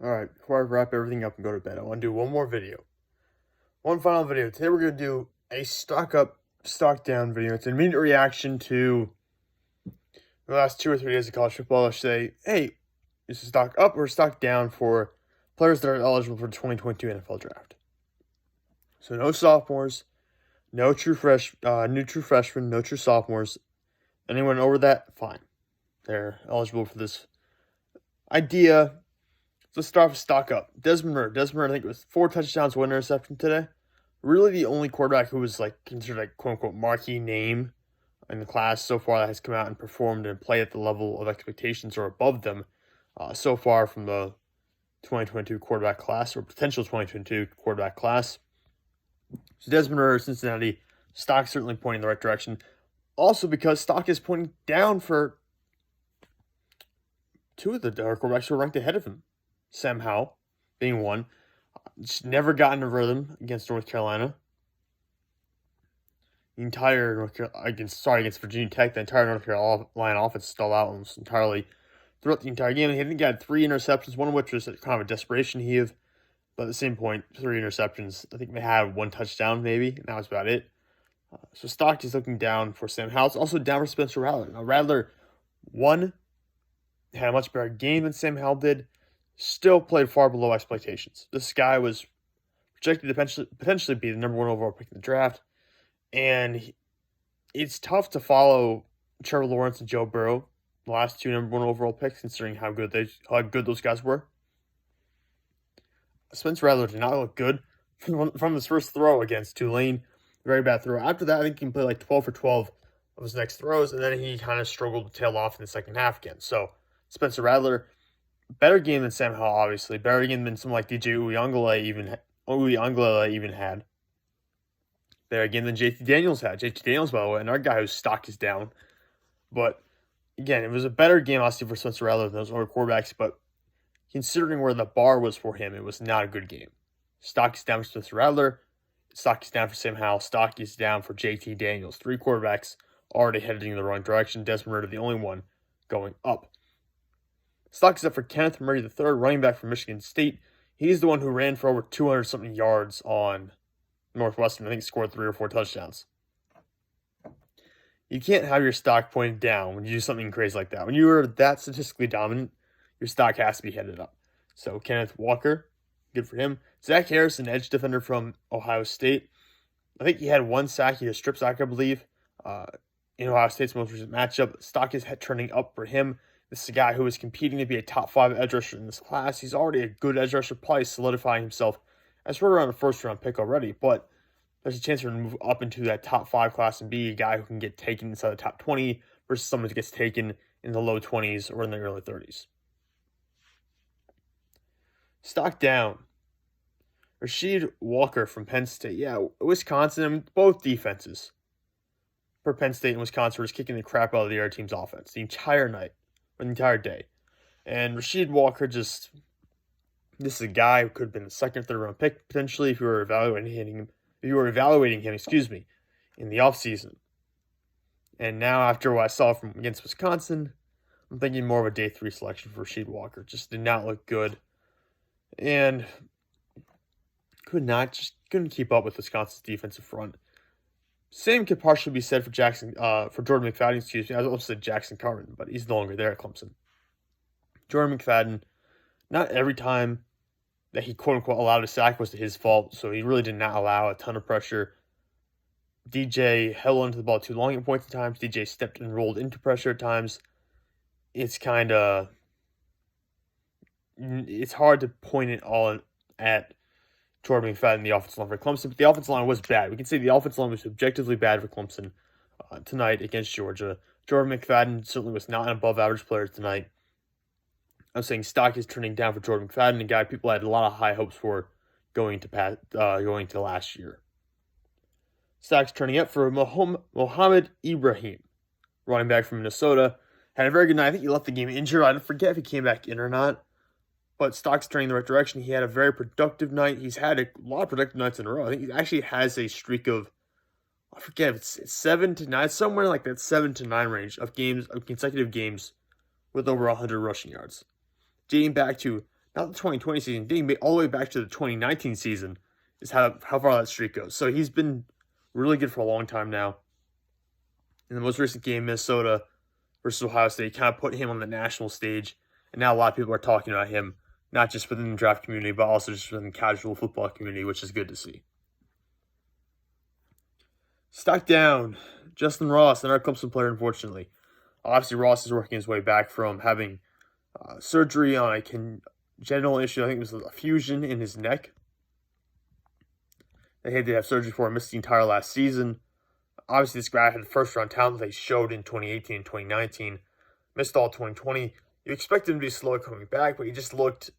Alright, before I wrap everything up and go to bed, I want to do one more video. One final video. Today we're going to do a stock up, stock down video. It's an immediate reaction to the last 2 or 3 days of college football. I say, hey, is it stock up or stock down for players that are eligible for the 2022 NFL Draft? So no sophomores, no true freshmen, no true sophomores. Anyone over that, fine. They're eligible for this idea. Let's start with stock up. Desmond Ridder, I think it was 4 touchdowns, 1 interception today. Really the only quarterback who was considered quote-unquote marquee name in the class so far that has come out and performed and played at the level of expectations or above them so far from the 2022 quarterback class or potential 2022 quarterback class. So Desmond Ridder, Cincinnati, stock certainly pointing in the right direction. Also because stock is pointing down for 2 of the quarterbacks who are ranked ahead of him. Sam Howell being one. Just never gotten a rhythm against North Carolina. Against Virginia Tech, the entire North Carolina offense stalled out almost entirely throughout the entire game. I think he had 3 interceptions, one of which was kind of a desperation heave. But at the same point, 3 interceptions. I think they had 1 touchdown maybe, and that was about it. So stock is looking down for Sam Howell. It's also down for Spencer Rattler. Now Rattler, had a much better game than Sam Howell did. Still played far below expectations. This guy was projected to potentially be the number 1 overall pick in the draft. And it's tough to follow Trevor Lawrence and Joe Burrow, the last 2 number 1 overall picks, considering how good those guys were. Spencer Rattler did not look good from his first throw against Tulane. Very bad throw. After that, I think he can play 12 for 12 of his next throws, and then he kind of struggled to tail off in the second half again. So Spencer Rattler, better game than Sam Howell, obviously. Better game than someone like DJ Uiagalelei even had. Better game than JT Daniels had. JT Daniels, by the way, another guy whose stock is down. But, again, it was a better game, obviously, for Spencer Rattler than those other quarterbacks. But considering where the bar was for him, it was not a good game. Stock is down for Spencer Rattler. Stock is down for Sam Howell. Stock is down for JT Daniels. 3 quarterbacks already heading in the wrong direction. Desmond Ridder, the only one going up. Stock is up for Kenneth Murray III, running back from Michigan State. He's the one who ran for over 200-something yards on Northwestern. I think scored 3 or 4 touchdowns. You can't have your stock pointed down when you do something crazy like that. When you are that statistically dominant, your stock has to be headed up. So Kenneth Walker, good for him. Zach Harris, an edge defender from Ohio State. I think he had 1 sack. He had a strip sack, I believe, in Ohio State's most recent matchup. Stock is turning up for him. This is a guy who is competing to be a top 5 edge rusher in this class. He's already a good edge rusher, probably solidifying himself as we're around a first-round pick already. But there's a chance for him to move up into that top 5 class and be a guy who can get taken inside the top 20 versus someone who gets taken in the low 20s or in the early 30s. Stock down. Rasheed Walker from Penn State. Yeah, Wisconsin, both defenses for Penn State and Wisconsin were just kicking the crap out of the other team's offense the entire night, or the entire day. And Rasheed Walker this is a guy who could have been the 2nd, 3rd round pick potentially if you were evaluating him, in the offseason. And now after what I saw from against Wisconsin, I'm thinking more of a day 3 selection for Rasheed Walker. Just did not look good. And couldn't keep up with Wisconsin's defensive front. Same could partially be said for Jordan McFadden, I almost said Jackson Carman, but he's no longer there at Clemson. Jordan McFadden, not every time that he quote-unquote allowed a sack was his fault, so he really did not allow a ton of pressure. DJ held onto the ball too long at points at times. DJ stepped and rolled into pressure at times. It's hard to point it all at Jordan McFadden, the offensive line for Clemson, but the offensive line was bad. We can say the offensive line was objectively bad for Clemson tonight against Georgia. Jordan McFadden certainly was not an above-average player tonight. I'm saying stock is turning down for Jordan McFadden, a guy people had a lot of high hopes for going to last year. Stock's turning up for Mohamed Ibrahim, running back from Minnesota. Had a very good night. I think he left the game injured. I forget if he came back in or not. But stock's turning in the right direction. He had a very productive night. He's had a lot of productive nights in a row. I think he actually has a streak of, I forget if it's 7 to 9, somewhere like that 7 to 9 range of consecutive games with over 100 rushing yards. Dating back to not the 2020 season, dating all the way back to the 2019 season is how far that streak goes. So he's been really good for a long time now. In the most recent game, Minnesota versus Ohio State kind of put him on the national stage, and now a lot of people are talking about him, not just within the draft community, but also just within the casual football community, which is good to see. Stock down, Justin Ross, another Clemson player, unfortunately. Obviously, Ross is working his way back from having surgery on a congenital issue. I think it was a fusion in his neck. They had to have surgery for him, missed the entire last season. Obviously, this guy had the first-round talent they showed in 2018 and 2019. Missed all 2020. You expected him to be slow coming back, but he just looked...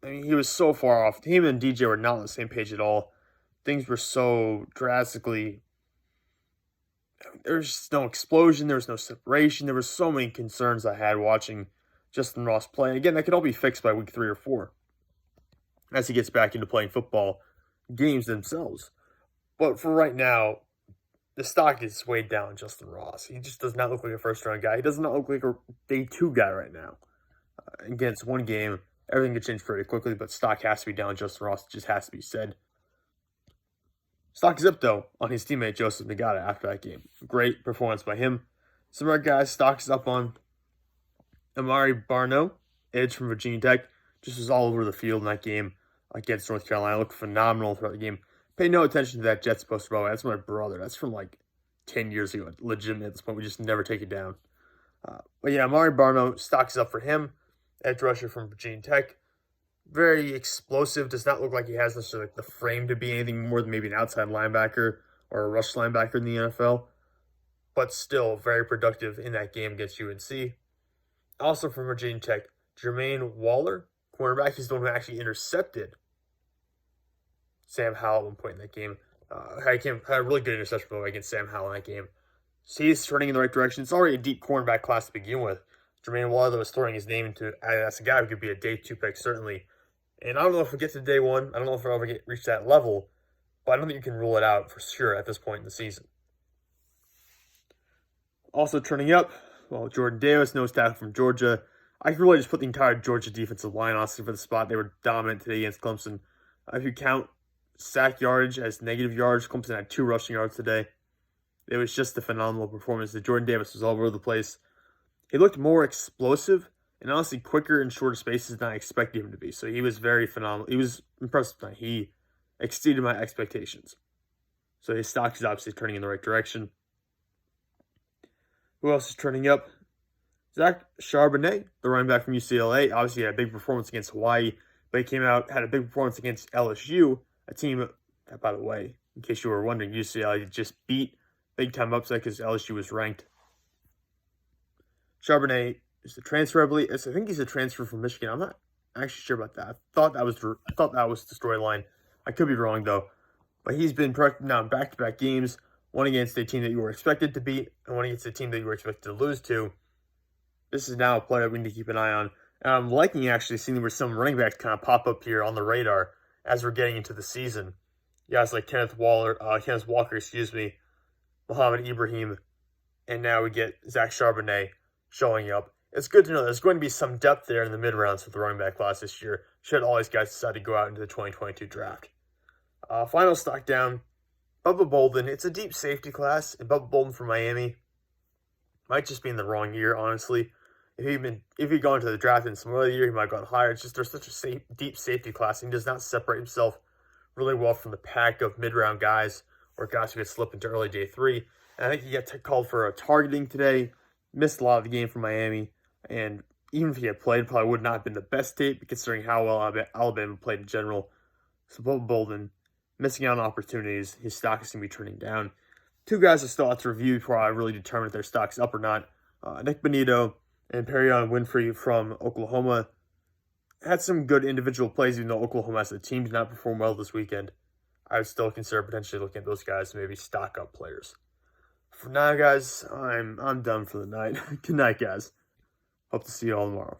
I mean, he was so far off. Him and DJ were not on the same page at all. Things were so drastically... There was just no explosion. There was no separation. There were so many concerns I had watching Justin Ross play. And again, that could all be fixed by week 3 or 4 as he gets back into playing football games themselves. But for right now, the stock is weighed down Justin Ross. He just does not look like a first-round guy. He does not look like a day 2 guy right now. Against one game, everything could change pretty quickly, but stock has to be down. Justin Ross just has to be said. Stock is up, though, on his teammate Joseph Nagata after that game. Great performance by him. Some other guys, stock is up on Ibrahim, edge from Virginia Tech. Just was all over the field in that game against North Carolina. Looked phenomenal throughout the game. Pay no attention to that Jets poster, by the way. That's my brother. That's from like 10 years ago. Legitimate at this point. We just never take it down. But yeah, Ibrahim, stock is up for him. Edge rusher from Virginia Tech. Very explosive. Does not look like he has necessarily the frame to be anything more than maybe an outside linebacker or a rush linebacker in the NFL. But still very productive in that game against UNC. Also from Virginia Tech, Jermaine Wallace, cornerback. He's the one who actually intercepted Sam Howell at one point in that game. Had a really good interception against Sam Howell in that game. So he's turning in the right direction. It's already a deep cornerback class to begin with. Jermaine Wallace was throwing his name into as a guy who could be a day 2 pick, certainly. And I don't know if we get to day 1. I don't know if we'll ever reach that level. But I don't think you can rule it out for sure at this point in the season. Also turning up, well, Jordan Davis, nose tackle from Georgia. I can really just put the entire Georgia defensive line, honestly, for the spot. They were dominant today against Clemson. If you count sack yardage as negative yards, Clemson had 2 rushing yards today. It was just a phenomenal performance. The Jordan Davis was all over the place. He looked more explosive and honestly quicker in shorter spaces than I expected him to be. So he was very phenomenal. He was impressive tonight. He exceeded my expectations. So his stock is obviously turning in the right direction. Who else is turning up? Charbonnet, the running back from UCLA. Obviously had a big performance against Hawaii, but he came out, had a big performance against LSU, a team that, by the way, in case you were wondering, UCLA just beat big-time upset because LSU was ranked. Charbonnet is the transfer, I believe. I think he's a transfer from Michigan. I'm not actually sure about that. I thought that was the storyline. I could be wrong, though. But he's been productive now in back-to-back games, one against a team that you were expected to beat, and one against a team that you were expected to lose to. This is now a player we need to keep an eye on. And I'm liking actually seeing where some running backs kind of pop up here on the radar as we're getting into the season. Guys like Kenneth Walker, Muhammad Ibrahim, and now we get Zach Charbonnet showing up. It's good to know there's going to be some depth there in the mid-rounds for the running back class this year, should all these guys decide to go out into the 2022 draft. Final stock down, Bubba Bolden. It's a deep safety class, and Bubba Bolden from Miami might just be in the wrong year, honestly. If he'd gone to the draft in some other year, he might have gone higher. It's just there's such a deep safety class, and he does not separate himself really well from the pack of mid-round guys or guys who could slip into early day 3. And I think he got called for a targeting today. Missed a lot of the game from Miami, and even if he had played, probably would not have been the best tape considering how well Alabama played in general. So Bubba Bolden missing out on opportunities. His stock is going to be turning down. 2 guys I still have to review before I really determine if their stock's up or not. Nick Bonito and Perion Winfrey from Oklahoma had some good individual plays, even though Oklahoma as a team did not perform well this weekend. I would still consider potentially looking at those guys, maybe stock up players. For now, guys, I'm done for the night. Good night, guys. Hope to see you all tomorrow.